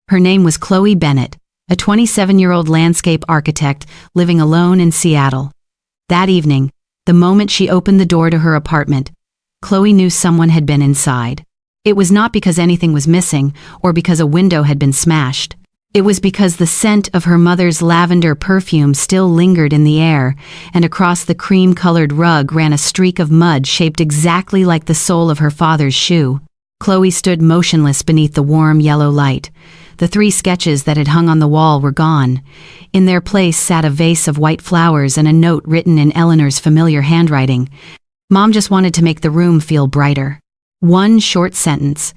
Her name was Chloe Bennett, a 27-year-old landscape architect living alone in Seattle. That evening, the moment she opened the door to her apartment, Chloe knew someone had been inside. It was not because anything was missing or because a window had been smashed. It was because the scent of her mother's lavender perfume still lingered in the air, and across the cream-colored rug ran a streak of mud shaped exactly like the sole of her father's shoe. Chloe stood motionless beneath the warm yellow light. The 3 sketches that had hung on the wall were gone. In their place sat a vase of white flowers and a note written in Eleanor's familiar handwriting. Mom just wanted to make the room feel brighter. One short sentence,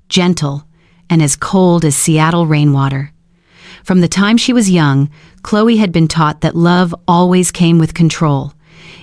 gentle and as cold as Seattle rainwater. From the time she was young, Chloe had been taught that love always came with control.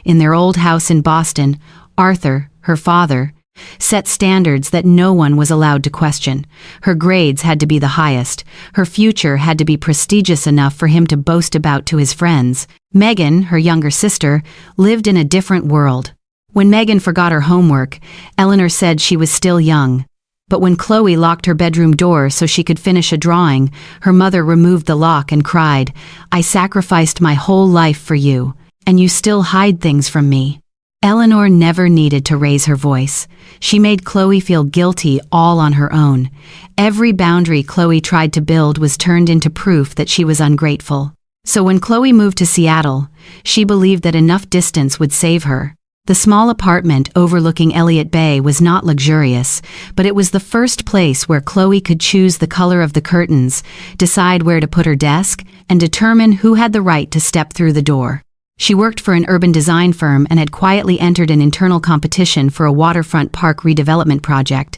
In their old house in Boston, Arthur, her father, set standards that no one was allowed to question. Her grades had to be the highest. Her future had to be prestigious enough for him to boast about to his friends. Megan, her younger sister, lived in a different world. When Megan forgot her homework, Eleanor said she was still young. But when Chloe locked her bedroom door so she could finish a drawing, her mother removed the lock and cried, "I sacrificed my whole life for you, and you still hide things from me." Eleanor never needed to raise her voice. She made Chloe feel guilty all on her own. Every boundary Chloe tried to build was turned into proof that she was ungrateful. So when Chloe moved to Seattle, she believed that enough distance would save her. The small apartment overlooking Elliott Bay was not luxurious, but it was the first place where Chloe could choose the color of the curtains, decide where to put her desk, and determine who had the right to step through the door. She worked for an urban design firm and had quietly entered an internal competition for a waterfront park redevelopment project.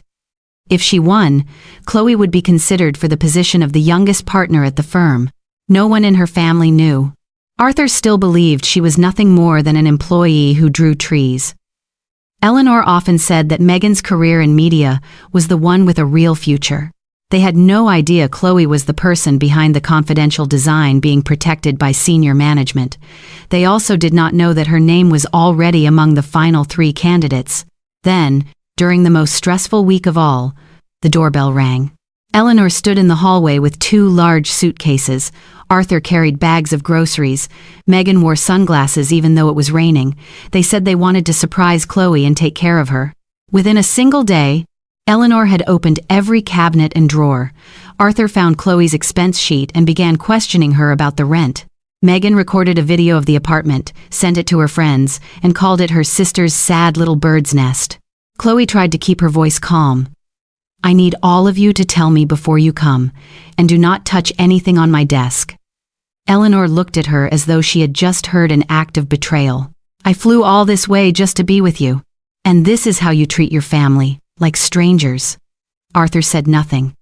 If she won, Chloe would be considered for the position of the youngest partner at the firm. No one in her family knew. Arthur still believed she was nothing more than an employee who drew trees. Eleanor often said that Megan's career in media was the one with a real future. They had no idea Chloe was the person behind the confidential design being protected by senior management. They also did not know that her name was already among the final 3 candidates. Then, during the most stressful week of all, the doorbell rang. Eleanor stood in the hallway with 2 large suitcases. Arthur carried bags of groceries. Megan wore sunglasses even though it was raining. They said they wanted to surprise Chloe and take care of her. Within a single day, Eleanor had opened every cabinet and drawer. Arthur found Chloe's expense sheet and began questioning her about the rent. Megan recorded a video of the apartment, sent it to her friends, and called it her sister's sad little bird's nest. Chloe tried to keep her voice calm. "I need all of you to tell me before you come, and do not touch anything on my desk." Eleanor looked at her as though she had just heard an act of betrayal. "I flew all this way just to be with you. And this is how you treat your family, like strangers." Arthur said nothing.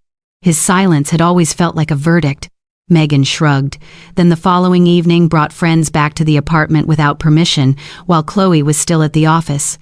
His silence had always felt like a verdict. Megan shrugged, then the following evening brought friends back to the apartment without permission while Chloe was still at the office.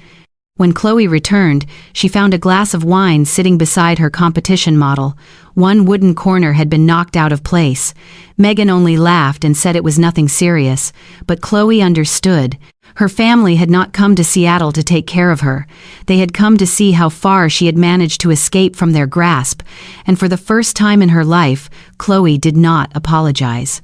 When Chloe returned, she found a glass of wine sitting beside her competition model. One wooden corner had been knocked out of place. Megan only laughed and said it was nothing serious, but Chloe understood. Her family had not come to Seattle to take care of her. They had come to see how far she had managed to escape from their grasp, and for the first time in her life, Chloe did not apologize.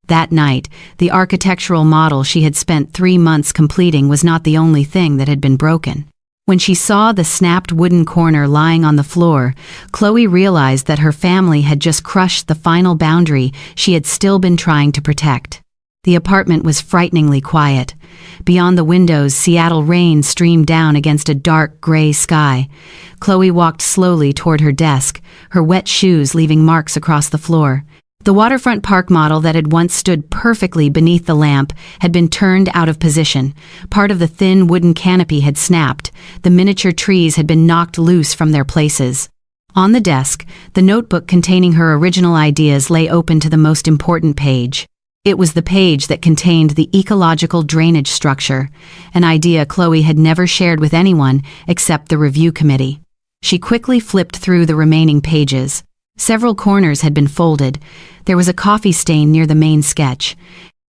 That night, the architectural model she had spent 3 months completing was not the only thing that had been broken. When she saw the snapped wooden corner lying on the floor, Chloe realized that her family had just crushed the final boundary she had still been trying to protect. The apartment was frighteningly quiet. Beyond the windows, Seattle rain streamed down against a dark gray sky. Chloe walked slowly toward her desk, her wet shoes leaving marks across the floor. The waterfront park model that had once stood perfectly beneath the lamp had been turned out of position. Part of the thin wooden canopy had snapped. The miniature trees had been knocked loose from their places. On the desk, the notebook containing her original ideas lay open to the most important page. It was the page that contained the ecological drainage structure, an idea Chloe had never shared with anyone except the review committee. She quickly flipped through the remaining pages. Several corners had been folded. There was a coffee stain near the main sketch.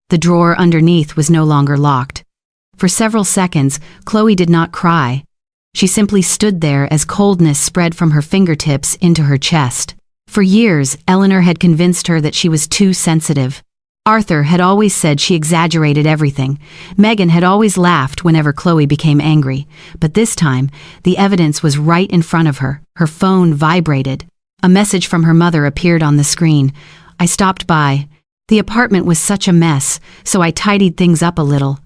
The drawer underneath was no longer locked. For several seconds, Chloe did not cry. She simply stood there as coldness spread from her fingertips into her chest. For years, Eleanor had convinced her that she was too sensitive. Arthur had always said she exaggerated everything. Megan had always laughed whenever Chloe became angry. But this time, the evidence was right in front of her. Her phone vibrated. A message from her mother appeared on the screen. "I stopped by. The apartment was such a mess, so I tidied things up a little."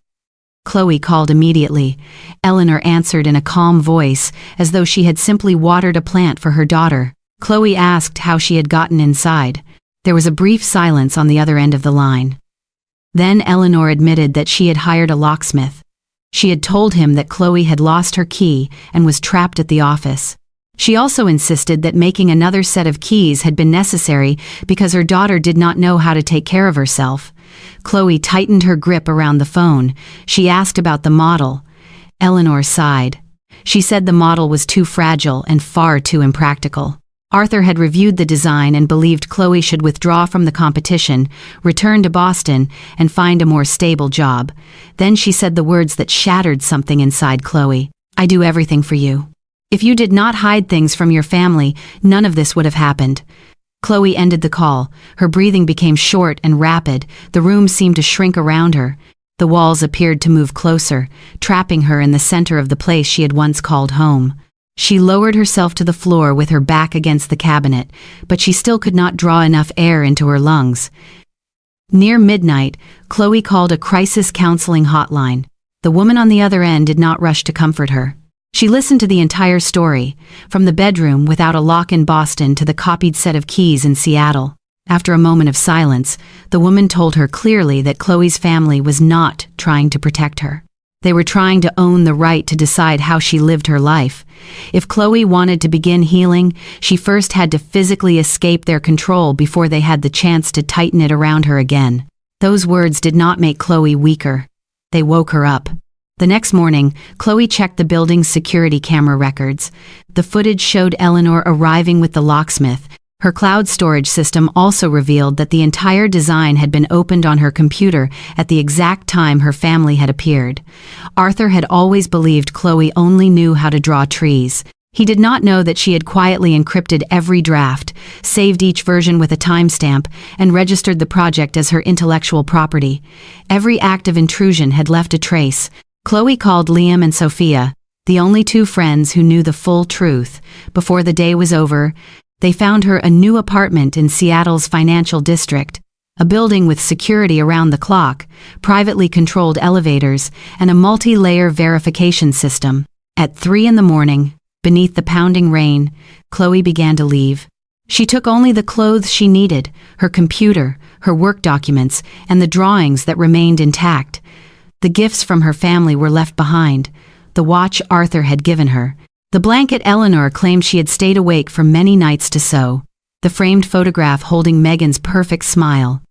Chloe called immediately. Eleanor answered in a calm voice, as though she had simply watered a plant for her daughter. Chloe asked how she had gotten inside. There was a brief silence on the other end of the line. Then Eleanor admitted that she had hired a locksmith. She had told him that Chloe had lost her key and was trapped at the office. She also insisted that making another set of keys had been necessary because her daughter did not know how to take care of herself. Chloe tightened her grip around the phone. She asked about the model. Eleanor sighed. She said the model was too fragile and far too impractical. Arthur had reviewed the design and believed Chloe should withdraw from the competition, return to Boston, and find a more stable job. Then she said the words that shattered something inside Chloe. "I do everything for you. If you did not hide things from your family, none of this would have happened." Chloe ended the call. Her breathing became short and rapid. The room seemed to shrink around her. The walls appeared to move closer, trapping her in the center of the place she had once called home. She lowered herself to the floor with her back against the cabinet, but she still could not draw enough air into her lungs. Near midnight, Chloe called a crisis counseling hotline. The woman on the other end did not rush to comfort her. She listened to the entire story, from the bedroom without a lock in Boston to the copied set of keys in Seattle. After a moment of silence, the woman told her clearly that Chloe's family was not trying to protect her. They were trying to own the right to decide how she lived her life. If Chloe wanted to begin healing, she first had to physically escape their control before they had the chance to tighten it around her again. Those words did not make Chloe weaker. They woke her up. The next morning, Chloe checked the building's security camera records. The footage showed Eleanor arriving with the locksmith. Her cloud storage system also revealed that the entire design had been opened on her computer at the exact time her family had appeared. Arthur had always believed Chloe only knew how to draw trees. He did not know that she had quietly encrypted every draft, saved each version with a timestamp, and registered the project as her intellectual property. Every act of intrusion had left a trace. Chloe called Liam and Sophia, the only two friends who knew the full truth. Before the day was over, they found her a new apartment in Seattle's financial district, a building with security around the clock, privately controlled elevators, and a multi-layer verification system. At 3 a.m, beneath the pounding rain, Chloe began to leave. She took only the clothes she needed, her computer, her work documents, and the drawings that remained intact. The gifts from her family were left behind, the watch Arthur had given her, the blanket Eleanor claimed she had stayed awake for many nights to sew, the framed photograph holding Megan's perfect smile.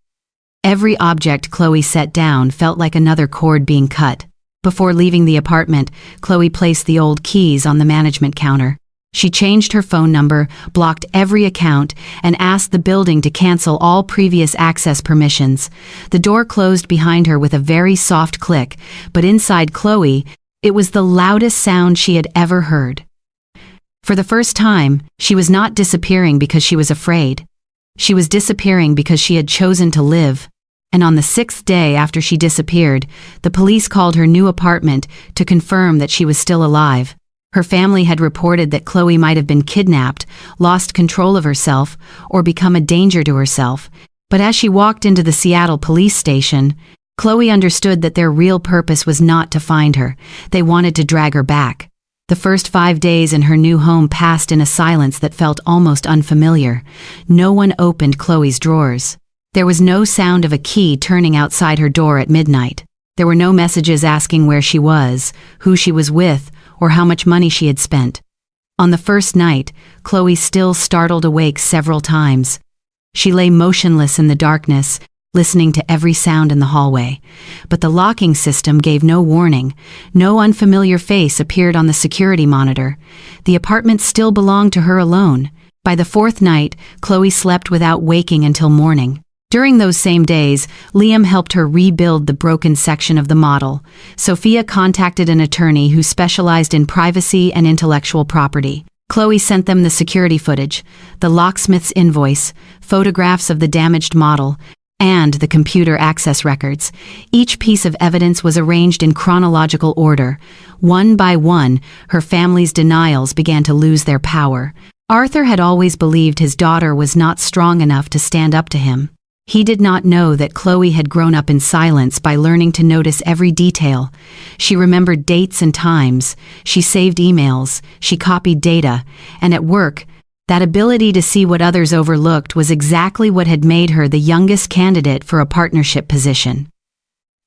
Every object Chloe set down felt like another cord being cut. Before leaving the apartment, Chloe placed the old keys on the management counter. She changed her phone number, blocked every account, and asked the building to cancel all previous access permissions. The door closed behind her with a very soft click, but inside Chloe, it was the loudest sound she had ever heard. For the first time, she was not disappearing because she was afraid. She was disappearing because she had chosen to live. And on the 6th day after she disappeared, the police called her new apartment to confirm that she was still alive. Her family had reported that Chloe might have been kidnapped, lost control of herself, or become a danger to herself. But as she walked into the Seattle police station, Chloe understood that their real purpose was not to find her. They wanted to drag her back. The first 5 days in her new home passed in a silence that felt almost unfamiliar. No one opened Chloe's drawers. There was no sound of a key turning outside her door at midnight. There were no messages asking where she was, who she was with, or how much money she had spent. On the first night, Chloe still startled awake several times. She lay motionless in the darkness, listening to every sound in the hallway. But the locking system gave no warning. No unfamiliar face appeared on the security monitor. The apartment still belonged to her alone. By the 4th night, Chloe slept without waking until morning. During those same days, Liam helped her rebuild the broken section of the model. Sophia contacted an attorney who specialized in privacy and intellectual property. Chloe sent them the security footage, the locksmith's invoice, photographs of the damaged model, and the computer access records. Each piece of evidence was arranged in chronological order. One by one, her family's denials began to lose their power. Arthur had always believed his daughter was not strong enough to stand up to him. He did not know that Chloe had grown up in silence by learning to notice every detail. She remembered dates and times, she saved emails, she copied data, and at work, that ability to see what others overlooked was exactly what had made her the youngest candidate for a partnership position.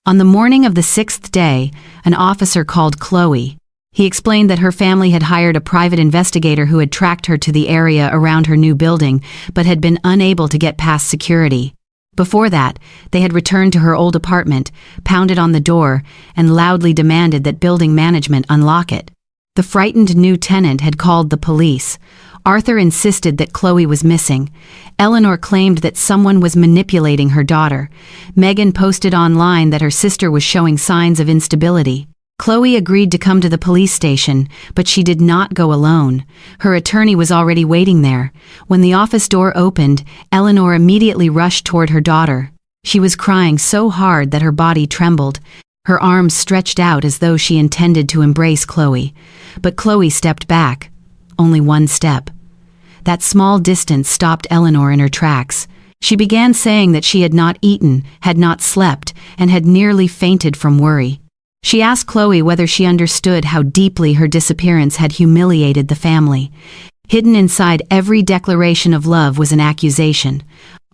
On the morning of the 6th day, an officer called Chloe. He explained that her family had hired a private investigator who had tracked her to the area around her new building, but had been unable to get past security. Before that, they had returned to her old apartment, pounded on the door, and loudly demanded that building management unlock it. The frightened new tenant had called the police. Arthur insisted that Chloe was missing. Eleanor claimed that someone was manipulating her daughter. Megan posted online that her sister was showing signs of instability. Chloe agreed to come to the police station, but she did not go alone. Her attorney was already waiting there. When the office door opened, Eleanor immediately rushed toward her daughter. She was crying so hard that her body trembled. Her arms stretched out as though she intended to embrace Chloe. But Chloe stepped back. Only one step. That small distance stopped Eleanor in her tracks. She began saying that she had not eaten, had not slept, and had nearly fainted from worry. She asked Chloe whether she understood how deeply her disappearance had humiliated the family. Hidden inside every declaration of love was an accusation.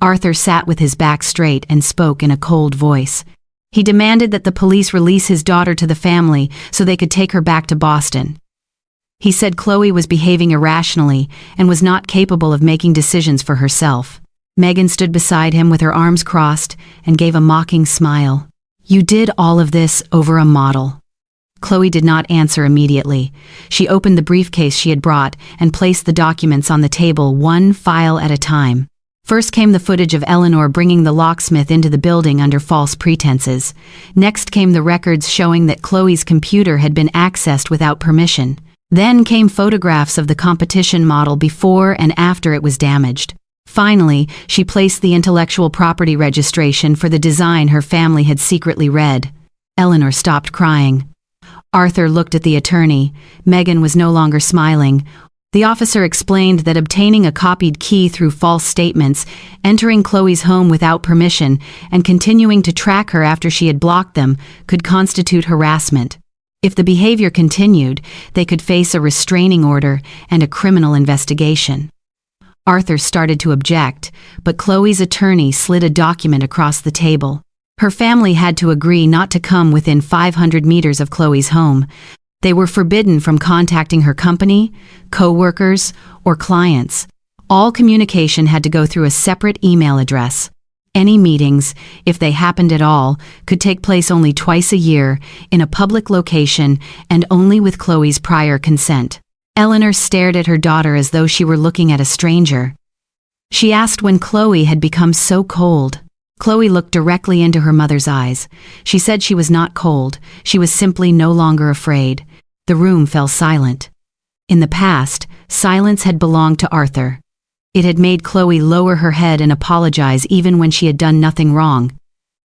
Arthur sat with his back straight and spoke in a cold voice. He demanded that the police release his daughter to the family so they could take her back to Boston. He said Chloe was behaving irrationally and was not capable of making decisions for herself. Megan stood beside him with her arms crossed and gave a mocking smile. "You did all of this over a model." Chloe did not answer immediately. She opened the briefcase she had brought and placed the documents on the table, one file at a time. First came the footage of Eleanor bringing the locksmith into the building under false pretenses. Next came the records showing that Chloe's computer had been accessed without permission. Then came photographs of the competition model before and after it was damaged. Finally, she placed the intellectual property registration for the design her family had secretly read. Eleanor stopped crying. Arthur looked at the attorney. Megan was no longer smiling. The officer explained that obtaining a copied key through false statements, entering Chloe's home without permission, and continuing to track her after she had blocked them could constitute harassment. If the behavior continued, they could face a restraining order and a criminal investigation. Arthur started to object, but Chloe's attorney slid a document across the table. Her family had to agree not to come within 500 meters of Chloe's home. They were forbidden from contacting her company, co-workers, or clients. All communication had to go through a separate email address. Any meetings, if they happened at all, could take place only twice a year, in a public location, and only with Chloe's prior consent. Eleanor stared at her daughter as though she were looking at a stranger. She asked when Chloe had become so cold. Chloe looked directly into her mother's eyes. She said she was not cold, she was simply no longer afraid. The room fell silent. In the past, silence had belonged to Arthur. It had made Chloe lower her head and apologize even when she had done nothing wrong.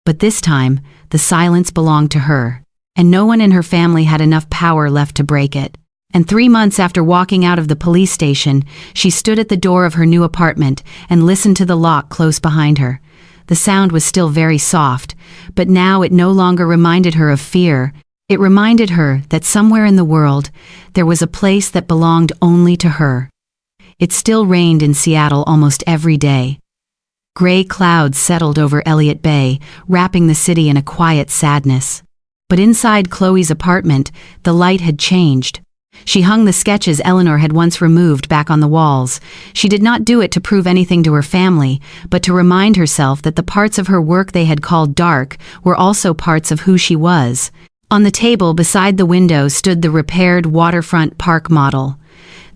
But this time, the silence belonged to her, and no one in her family had enough power left to break it. And 3 months after walking out of the police station, she stood at the door of her new apartment and listened to the lock close behind her. The sound was still very soft, but now it no longer reminded her of fear. It reminded her that somewhere in the world, there was a place that belonged only to her. It still rained in Seattle almost every day. Gray clouds settled over Elliott Bay, wrapping the city in a quiet sadness. But inside Chloe's apartment, the light had changed. She hung the sketches Eleanor had once removed back on the walls. She did not do it to prove anything to her family, but to remind herself that the parts of her work they had called dark were also parts of who she was. On the table beside the window stood the repaired waterfront park model.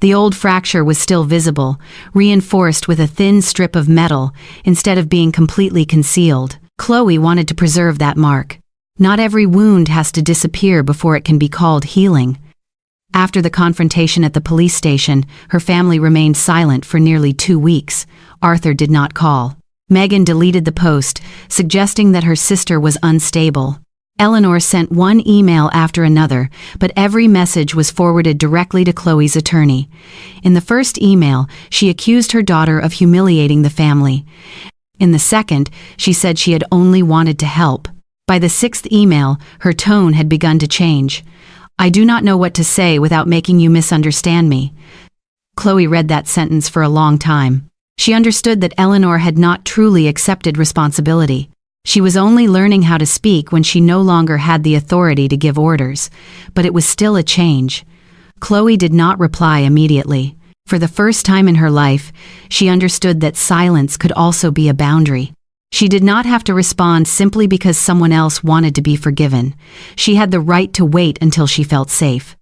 The old fracture was still visible, reinforced with a thin strip of metal instead of being completely concealed. Chloe wanted to preserve that mark. Not every wound has to disappear before it can be called healing. After the confrontation at the police station, her family remained silent for nearly 2 weeks. Arthur did not call. Megan deleted the post, suggesting that her sister was unstable. Eleanor sent one email after another, but every message was forwarded directly to Chloe's attorney. In the first email, she accused her daughter of humiliating the family. In the second, she said she had only wanted to help. By the 6th email, her tone had begun to change. "I do not know what to say without making you misunderstand me." Chloe read that sentence for a long time. She understood that Eleanor had not truly accepted responsibility. She was only learning how to speak when she no longer had the authority to give orders, but it was still a change. Chloe did not reply immediately. For the first time in her life, she understood that silence could also be a boundary. She did not have to respond simply because someone else wanted to be forgiven. She had the right to wait until she felt safe.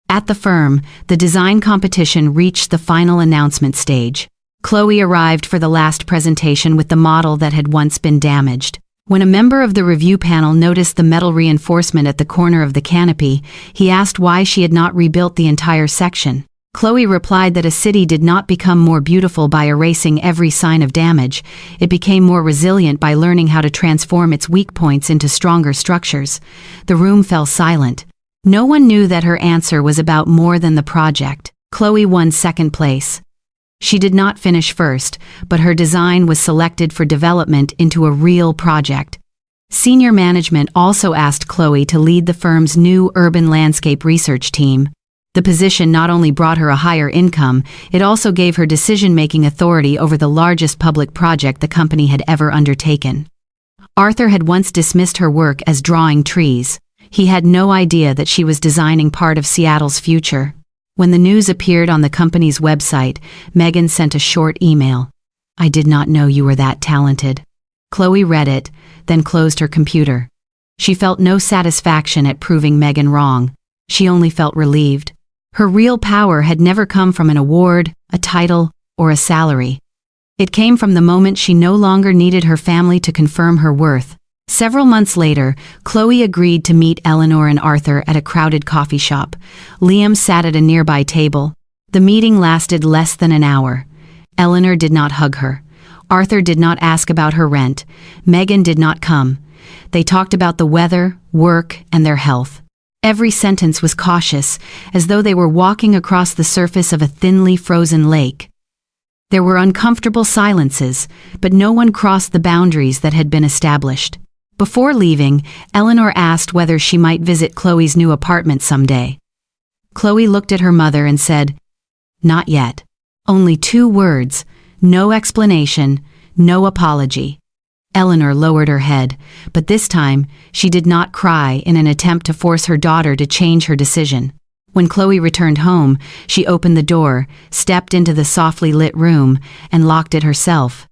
At the firm, the design competition reached the final announcement stage. Chloe arrived for the last presentation with the model that had once been damaged. When a member of the review panel noticed the metal reinforcement at the corner of the canopy, he asked why she had not rebuilt the entire section. Chloe replied that a city did not become more beautiful by erasing every sign of damage. It became more resilient by learning how to transform its weak points into stronger structures. The room fell silent. No one knew that her answer was about more than the project. Chloe won second place. She did not finish first, but her design was selected for development into a real project. Senior management also asked Chloe to lead the firm's new urban landscape research team. The position not only brought her a higher income, it also gave her decision-making authority over the largest public project the company had ever undertaken. Arthur had once dismissed her work as drawing trees. He had no idea that she was designing part of Seattle's future. When the news appeared on the company's website, Megan sent a short email. "I did not know you were that talented." Chloe read it, then closed her computer. She felt no satisfaction at proving Megan wrong. She only felt relieved. Her real power had never come from an award, a title, or a salary. It came from the moment she no longer needed her family to confirm her worth. Several months later, Chloe agreed to meet Eleanor and Arthur at a crowded coffee shop. Liam sat at a nearby table. The meeting lasted less than an hour. Eleanor did not hug her. Arthur did not ask about her rent. Megan did not come. They talked about the weather, work, and their health. Every sentence was cautious, as though they were walking across the surface of a thinly frozen lake. There were uncomfortable silences, but no one crossed the boundaries that had been established. Before leaving, Eleanor asked whether she might visit Chloe's new apartment someday. Chloe looked at her mother and said, "Not yet." Only 2 words, no explanation, no apology. Eleanor lowered her head, but this time, she did not cry in an attempt to force her daughter to change her decision. When Chloe returned home, she opened the door, stepped into the softly lit room, and locked it herself.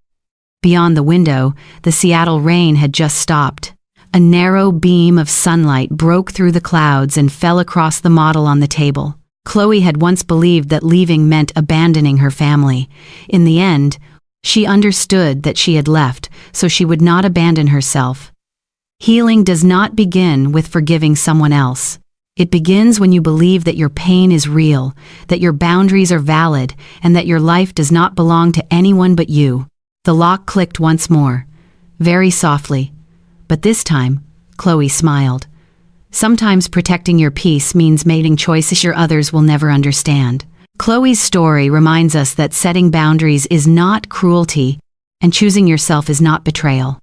Beyond the window, the Seattle rain had just stopped. A narrow beam of sunlight broke through the clouds and fell across the model on the table. Chloe had once believed that leaving meant abandoning her family. In the end, she understood that she had left, so she would not abandon herself. Healing does not begin with forgiving someone else. It begins when you believe that your pain is real, that your boundaries are valid, and that your life does not belong to anyone but you. The lock clicked once more, very softly, but this time, Chloe smiled. Sometimes protecting your peace means making choices your others will never understand. Chloe's story reminds us that setting boundaries is not cruelty, and choosing yourself is not betrayal.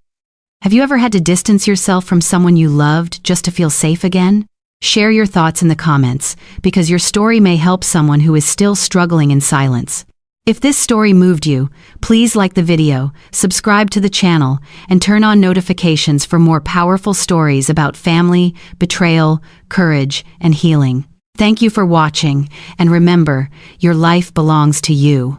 Have you ever had to distance yourself from someone you loved just to feel safe again? Share your thoughts in the comments, because your story may help someone who is still struggling in silence. If this story moved you, please like the video, subscribe to the channel, and turn on notifications for more powerful stories about family, betrayal, courage, and healing. Thank you for watching, and remember, your life belongs to you.